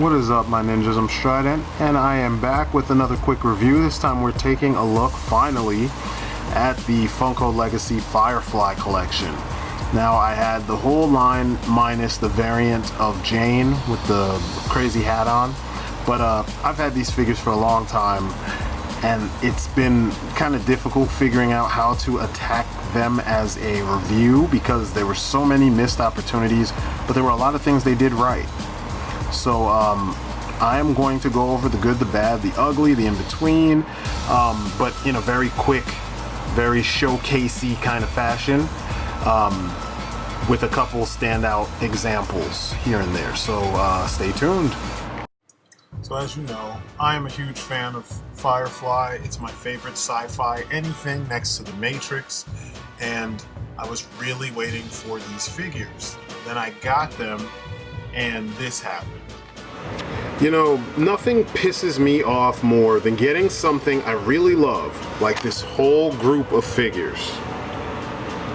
What is up, my ninjas? I'm STRYDENT, and I am back with another quick review. This time we're taking a look, finally, at the Funko Legacy Firefly collection. Now, I had the whole line minus the variant of Jane with the crazy hat on, but I've had these figures for a long time, and it's been kind of difficult figuring out how to attack them as a review because there were so many missed opportunities, but there were a lot of things they did right. So I am going to go over the good, the bad, the ugly, the in-between, but in a very quick, very showcasey kind of fashion, with a couple standout examples here and there. So stay tuned. So as you know, I am a huge fan of Firefly. It's my favorite sci-fi, anything next to the Matrix, and I was really waiting for these figures. Then I got them, and this happened. You know, nothing pisses me off more than getting something I really love, like this whole group of figures,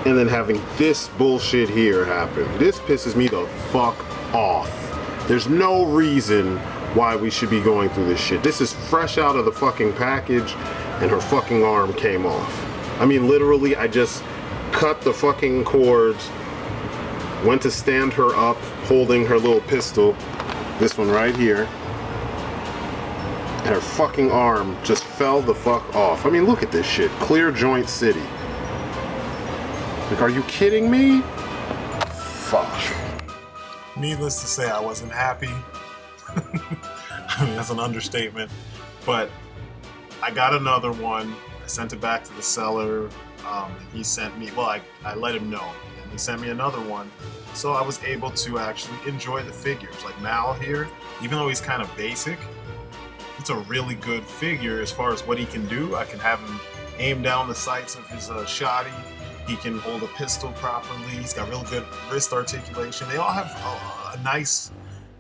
and then having this bullshit here happen. This pisses me the fuck off. There's no reason why we should be going through this shit. This is fresh out of the fucking package, and her fucking arm came off. I mean, literally, I just cut the fucking cords, went to stand her up, holding her little pistol, this one right here, and her fucking arm just fell the fuck off. I mean, look at this shit. Clear Joint City. Like, are you kidding me? Fuck. Needless to say, I wasn't happy. I mean, that's an understatement. But I got another one. I sent it back to the seller. And he sent me, well, I let him know. And he sent me another one. So I was able to actually enjoy the figures. Like Mal here, even though he's kind of basic, it's a really good figure as far as what he can do. I can have him aim down the sights of his shoddy. He can hold a pistol properly. He's got real good wrist articulation. They all have a nice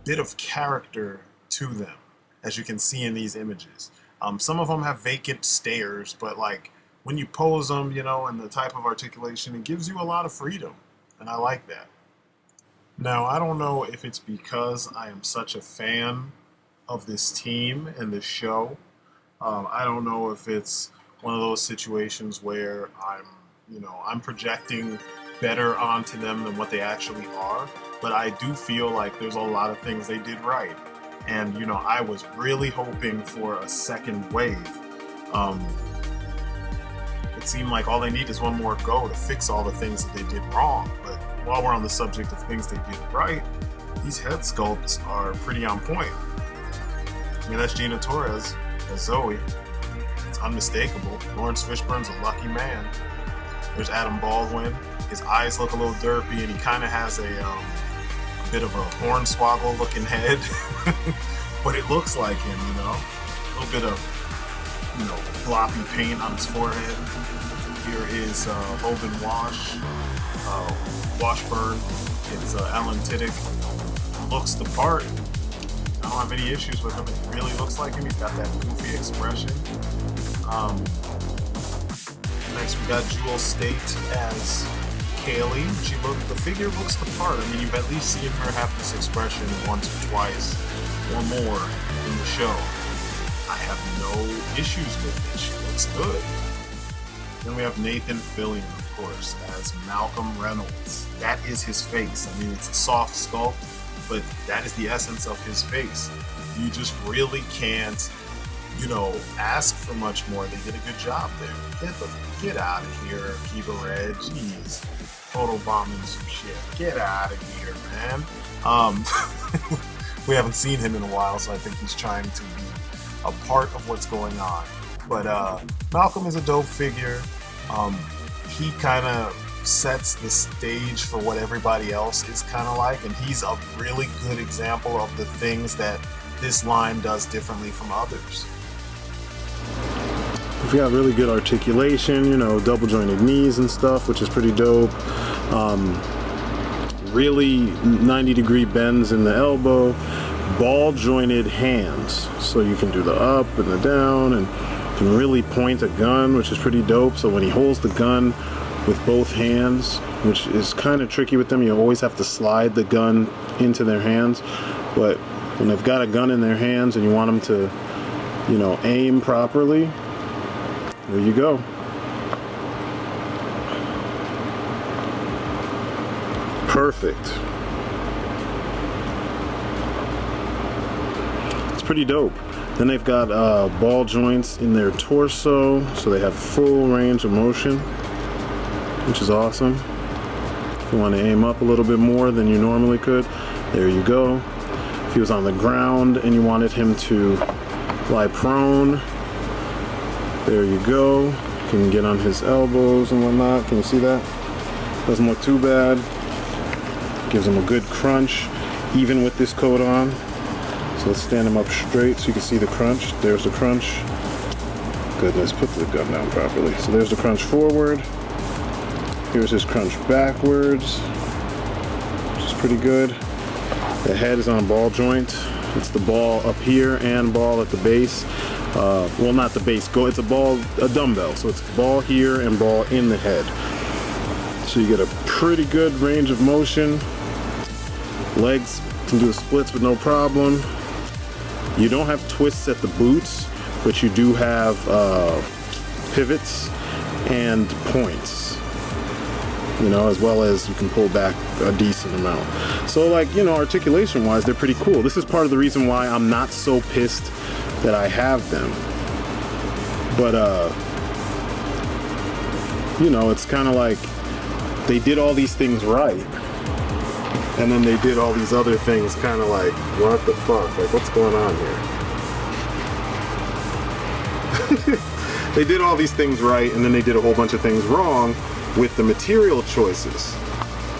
bit of character to them, as you can see in these images. Some of them have vacant stares, but like when you pose them, you know, and the type of articulation, it gives you a lot of freedom, and I like that. Now, I don't know if it's because I am such a fan of this team and this show. I don't know if it's one of those situations where I'm projecting better onto them than what they actually are, but I do feel like there's a lot of things they did right. And, you know, I was really hoping for a second wave. It seemed like all they need is one more go to fix all the things that they did wrong. But while we're on the subject of things they did right, these head sculpts are pretty on point. I mean, that's Gina Torres as Zoe. It's unmistakable. Lawrence Fishburne's a lucky man. There's Adam Baldwin. His eyes look a little derpy, and he kind of has a bit of a hornswoggle looking head. But it looks like him, you know. A little bit of, you know, floppy paint on his forehead. Here is Logan Washburn. It's Alan Tiddick. Looks the part. I don't have any issues with him. It really looks like him. He's got that goofy expression. Next we got Jewel State as Kaylee. The figure looks the part. I mean, you've at least seen her have this expression once or twice or more in the show. I have no issues with it. She looks good. Then we have Nathan Fillion, of course, as Malcolm Reynolds. That is his face. I mean, it's a soft sculpt, but that is the essence of his face. You just really can't, you know, ask for much more. They did a good job there. Get out of here, Kiva Red. Jeez. Photobombing some shit. Get out of here, man. We haven't seen him in a while, so I think he's trying to be a part of what's going on. But Malcolm is a dope figure. He kind of sets the stage for what everybody else is kind of like, and he's a really good example of the things that this line does differently from others. We've got really good articulation, you know, double jointed knees and stuff, which is pretty dope. Really 90-degree bends in the elbow, ball jointed hands, so you can do the up and the down, and can really point a gun, which is pretty dope. So when he holds the gun with both hands, which is kind of tricky with them, you always have to slide the gun into their hands, but when they've got a gun in their hands and you want them to, you know, aim properly, there you go. Perfect. It's pretty dope. Then they've got ball joints in their torso, so they have full range of motion, which is awesome. If you want to aim up a little bit more than you normally could, there you go. If he was on the ground and you wanted him to lie prone, there you go. You can get on his elbows and whatnot. Can you see that? Doesn't look too bad. Gives him a good crunch, even with this coat on. So let's stand him up straight so you can see the crunch. There's the crunch. Goodness, put the gun down properly. So there's the crunch forward. Here's his crunch backwards, which is pretty good. The head is on a ball joint. It's the ball up here and ball at the base. Well, not the base. It's a dumbbell. So it's ball here and ball in the head. So you get a pretty good range of motion. Legs can do the splits with no problem. You don't have twists at the boots, but you do have pivots and points, you know, as well as you can pull back a decent amount. So, like, you know, articulation wise, they're pretty cool. This is part of the reason why I'm not so pissed that I have them. But you know, it's kind of like they did all these things right, and then they did all these other things kind of like, what the fuck? Like, what's going on here? They did all these things right, and then they did a whole bunch of things wrong with the material choices.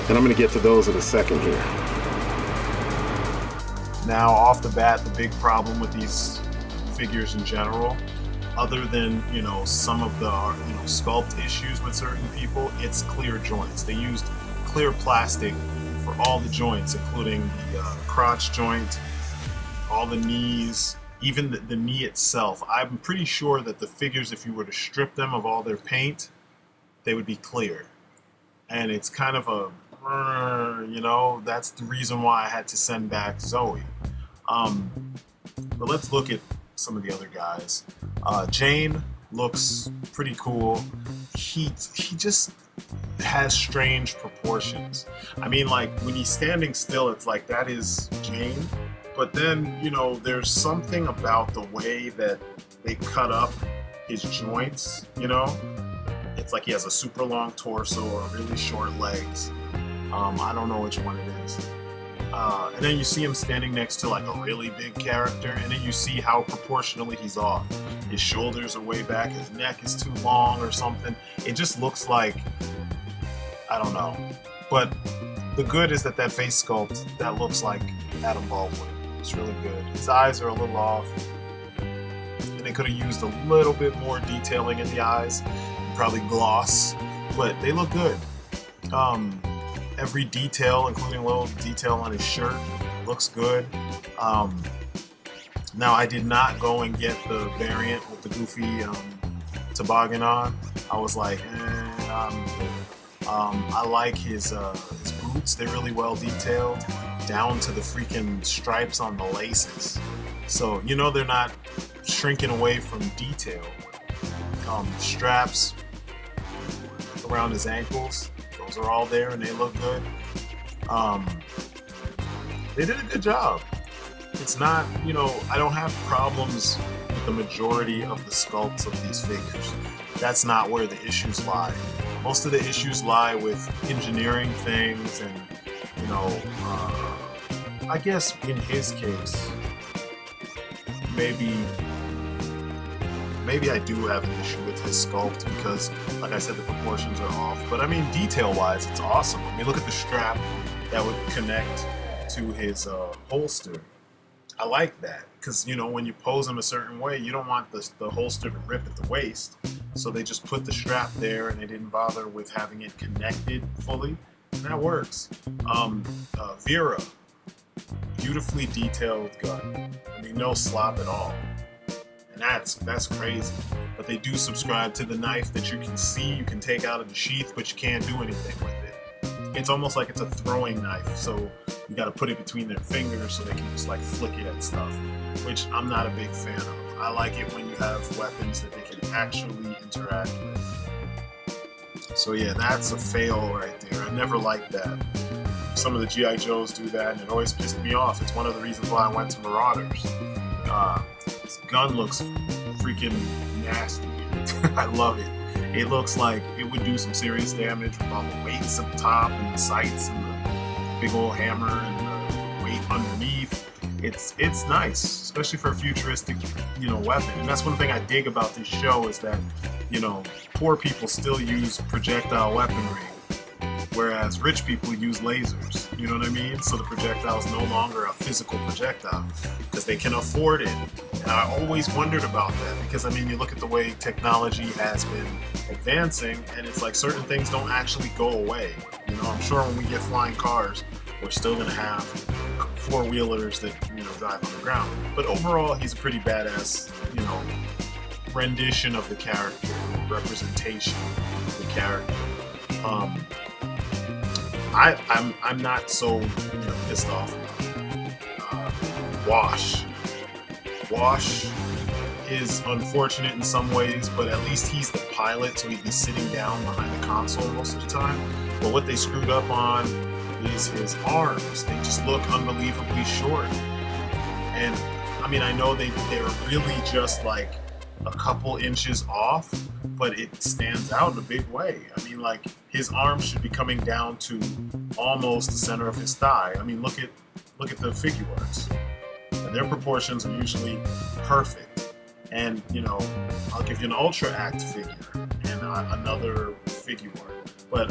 And I'm gonna get to those in a second here. Now, off the bat, the big problem with these figures in general, other than, you know, some of the, you know, sculpt issues with certain people, it's clear joints. They used clear plastic for all the joints, including the crotch joint, all the knees, even the knee itself. I'm pretty sure that the figures, if you were to strip them of all their paint, they would be clear. And it's kind of a, you know, that's the reason why I had to send back Zoe. But let's look at some of the other guys. Jane looks pretty cool. He just has strange proportions. I mean, like, when he's standing still, it's like that is Jane. But then, you know, there's something about the way that they cut up his joints, you know? It's like he has a super long torso or really short legs. I don't know which one it is. And then you see him standing next to like a really big character, and then you see how proportionally he's off. His shoulders are way back, his neck is too long or something. It just looks like, I don't know. But the good is that face sculpt, that looks like Adam Baldwin. It's really good. His eyes are a little off, and they could have used a little bit more detailing in the eyes, probably gloss, but they look good. Every detail, including a little detail on his shirt, looks good. Now, I did not go and get the variant with the goofy toboggan on. I was like, I'm good. I like his boots. They're really well detailed, down to the freaking stripes on the laces. So, you know, they're not shrinking away from detail. Straps around his ankles, those are all there and they look good. They did a good job. It's not, you know, I don't have problems with the majority of the sculpts of these figures. That's not where the issues lie. Most of the issues lie with engineering things and, you know, I guess in his case, maybe I do have an issue with his sculpt because, like I said, the proportions are off. But I mean, detail-wise, it's awesome. I mean, look at the strap that would connect to his holster. I like that because, you know, when you pose him a certain way, you don't want the holster to rip at the waist. So they just put the strap there and they didn't bother with having it connected fully. And that works. Vera, beautifully detailed gun. I mean, no slop at all. And that's crazy. But they do subscribe to the knife that you can see, you can take out of the sheath, but you can't do anything with it. It's almost like it's a throwing knife. So you got to put it between their fingers so they can just like flick it at stuff, which I'm not a big fan of. I like it when you have weapons that they can actually interact with. So yeah, that's a fail right there. I never liked that. Some of the G.I. Joes do that, and it always pissed me off. It's one of the reasons why I went to Marauders. This gun looks freaking nasty. I love it. It looks like it would do some serious damage with all the weights up top and the sights and the big old hammer and the weight underneath. It's nice, especially for a futuristic, weapon. And that's one thing I dig about this show is that, poor people still use projectile weaponry, whereas rich people use lasers. You know what I mean? So the projectile is no longer a physical projectile because they can afford it. And I always wondered about that because, you look at the way technology has been advancing, and it's like certain things don't actually go away. I'm sure when we get flying cars, we're still going to have four-wheelers that, drive on the ground. But overall, he's a pretty badass, rendition of the character, representation of the character. I'm not so pissed off about Wash. Wash is unfortunate in some ways, but at least he's the pilot, so he'd be sitting down behind the console most of the time. But what they screwed up on is his arms. They just look unbelievably short. And I know they're really just like a couple inches off, but it stands out in a big way. His arms should be coming down to almost the center of his thigh. Look at the figure arts. And their proportions are usually perfect. And, I'll give you an Ultra Act figure and another figure art. But,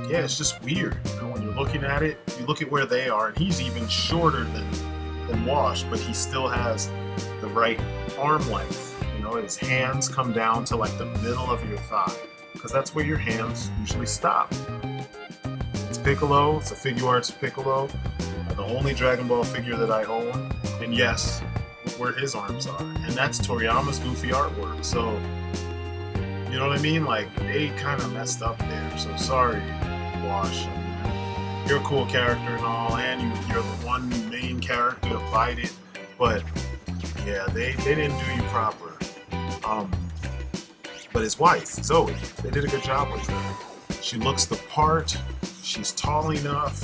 yeah, it's just weird. When you're looking at it, you look at where they are, and he's even shorter than Wash, but he still has the right arm length. His hands come down to like the middle of your thigh, because that's where your hands usually stop. It's Piccolo. It's a figure arts Piccolo, the only Dragon Ball figure that I own. And yes, look where his arms are, and that's Toriyama's goofy artwork. So, you know what I mean? They kind of messed up there. So sorry, Wash. You're a cool character and all, and you're the one main character to fight it, but yeah, they didn't do you proper. But his wife, Zoe, they did a good job with her. She looks the part. She's tall enough.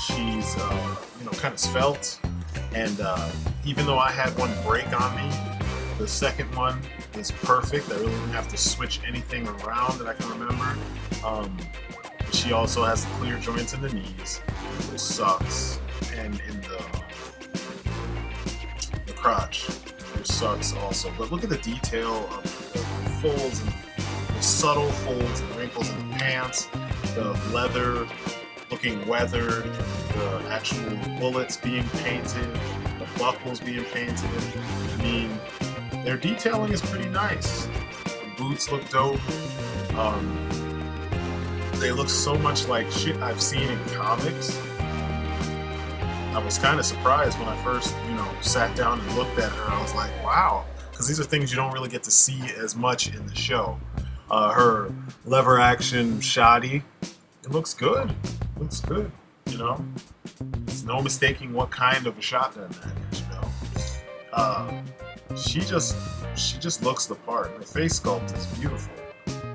She's, kind of svelte. And even though I had one break on me, the second one is perfect. I really didn't have to switch anything around that I can remember. She also has the clear joints in the knees, which sucks, and in the crotch, which sucks also. But look at the detail of the folds and the subtle folds and wrinkles in the pants, the leather looking weathered, the actual bullets being painted, the buckles being painted. Their detailing is pretty nice. The boots look dope. They look so much like shit I've seen in comics. I was kind of surprised when I first, sat down and looked at her. I was like, wow, because these are things you don't really get to see as much in the show. Her lever action shoddy, it looks good. Looks good, There's no mistaking what kind of a shotgun that is, She just looks the part. Her face sculpt is beautiful.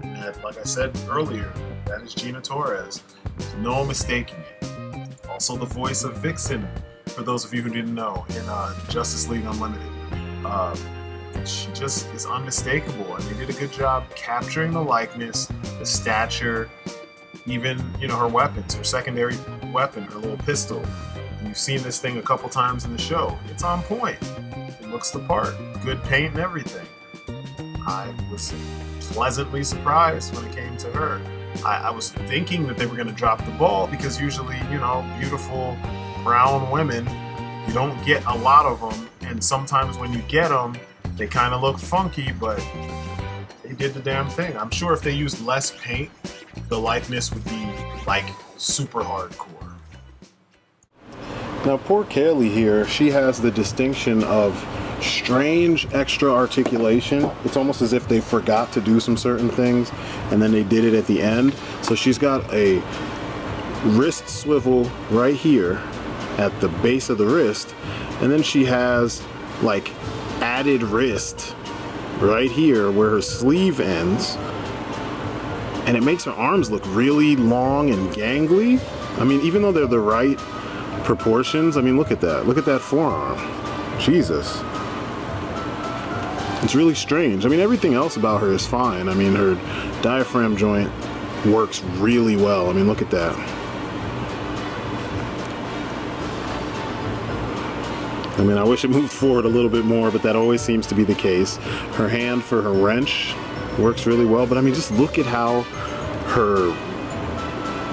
And like I said earlier, that is Gina Torres. There's no mistaking it. Also the voice of Vixen, for those of you who didn't know, in Justice League Unlimited. She just is unmistakable, and they did a good job capturing the likeness, the stature, even, her weapons, her secondary weapon, her little pistol. You've seen this thing a couple times in the show. It's on point. It looks the part. Good paint and everything. I was pleasantly surprised when it came to her. I was thinking that they were going to drop the ball because usually, beautiful brown women, you don't get a lot of them. And sometimes when you get them, they kind of look funky, but they did the damn thing. I'm sure if they used less paint, the likeness would be super hardcore. Now poor Kaylee here, she has the distinction of strange extra articulation. It's almost as if they forgot to do some certain things and then they did it at the end. So she's got a wrist swivel right here at the base of the wrist, and then she has like added wrist right here where her sleeve ends, and it makes her arms look really long and gangly. I mean, even though they're the right proportions, I mean, look at that forearm. Jesus. It's really strange. I mean, everything else about her is fine. I mean, her diaphragm joint works really well. I mean, look at that. I mean, I wish it moved forward a little bit more, but that always seems to be the case. Her hand for her wrench works really well, but I mean, just look at how her,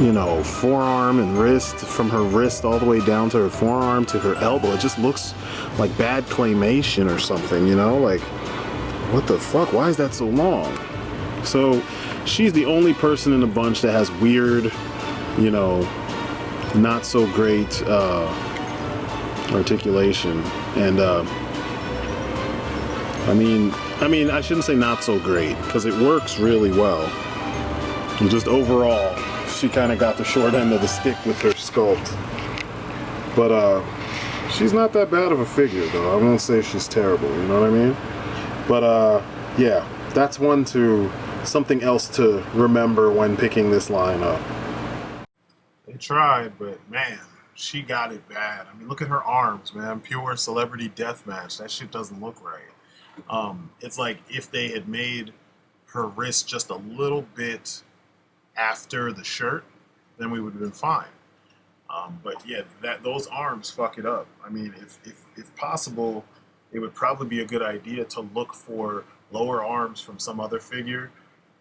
you know, forearm and wrist, from her wrist all the way down to her forearm to her elbow, it just looks like bad claymation or something, you know? Like, what the fuck? Why is that so long? So, she's the only person in the bunch that has weird, you know, not so great, articulation. And I mean I shouldn't say not so great, because it works really well, and just overall she kind of got the short end of the stick with her sculpt. But she's not that bad of a figure, though. I won't say she's terrible, you know what I mean? But yeah, that's something else to remember when picking this line up. They tried, but man, she got it bad. I mean, look at her arms, man. Pure celebrity deathmatch. That shit doesn't look right. It's like if they had made her wrist just a little bit after the shirt, then we would have been fine. But yeah, those arms fuck it up. I mean, if possible, it would probably be a good idea to look for lower arms from some other figure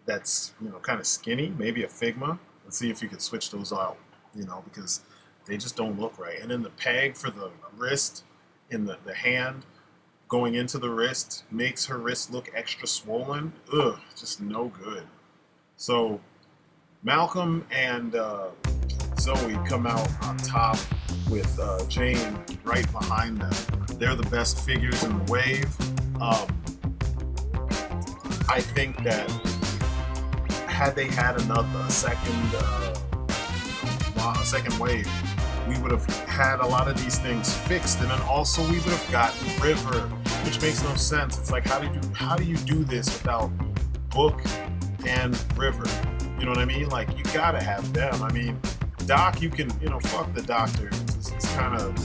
that's, you know, kind of skinny, maybe a Figma, and see if you could switch those out, you know, because they just don't look right. And then the peg for the wrist in the hand going into the wrist makes her wrist look extra swollen. Ugh, just no good. So Malcolm and Zoe come out on top with Jane right behind them. They're the best figures in the wave. I think that had they had a second wave, we would have had a lot of these things fixed, and then also we would have gotten River, which makes no sense. It's like, how do you do this without Book and River? You know what I mean? Like, you gotta have them. I mean, Doc, you can, you know, fuck the Doctor. It's kind of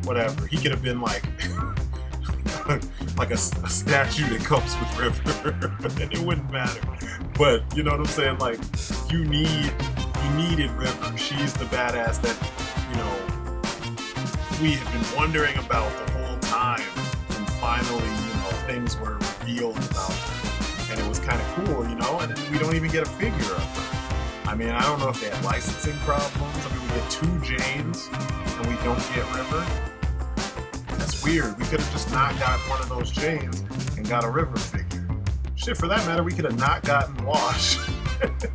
whatever. He could have been like like a statue that comes with River, and it wouldn't matter. But you know what I'm saying? Like, you needed River. She's the badass that, you know, we have been wondering about the whole time, and finally, you know, things were revealed about her, and it was kind of cool, you know. And we don't even get a figure of her. I mean, I don't know if they had licensing problems. I mean, we get 2 Janes and we don't get River. That's weird. We could have just not got one of those Janes and got a River figure. Shit, for that matter, we could have not gotten Wash.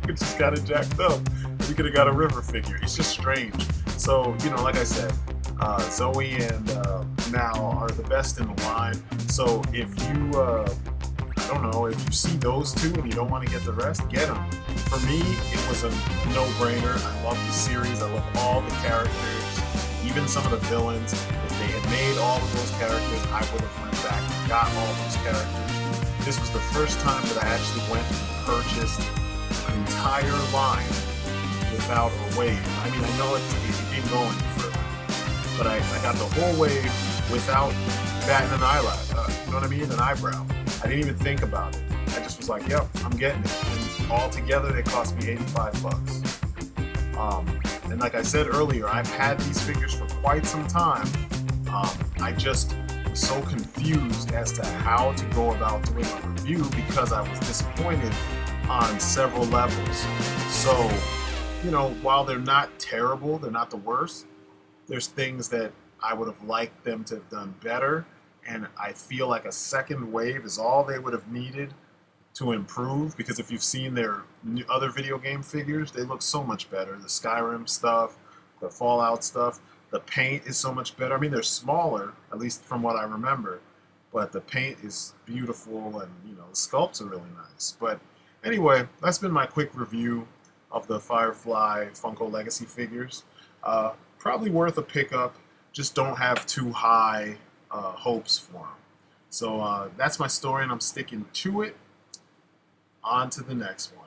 We just got it jacked up. We could have got a River figure. It's just strange. So, you know, like I said, Zoe and Mal are the best in the line. So if you, I don't know, if you see those 2 and you don't want to get the rest, get them. For me, it was a no-brainer. I love the series. I love all the characters, even some of the villains. If they had made all of those characters, I would have went back and got all those characters. This was the first time that I actually went and purchased an entire line without a wave. I mean, I know it didn't go any further, but I got the whole wave without batting an eyelash. You know what I mean? An eyebrow. I didn't even think about it. I just was like, yep, I'm getting it. And all together, they cost me 85 bucks. And like I said earlier, I've had these figures for quite some time. I just was so confused as to how to go about doing a review because I was disappointed on several levels. So, you know, while they're not terrible, they're not the worst, there's things that I would have liked them to have done better. And I feel like a second wave is all they would have needed to improve, because if you've seen their other video game figures, they look so much better. The Skyrim stuff, the Fallout stuff, the paint is so much better. I mean, they're smaller, at least from what I remember, but the paint is beautiful, and, you know, the sculpts are really nice. But anyway, that's been my quick review. of the Firefly Funko Legacy figures. Probably worth a pickup. Just don't have too high hopes for them. So that's my story, and I'm sticking to it. On to the next one.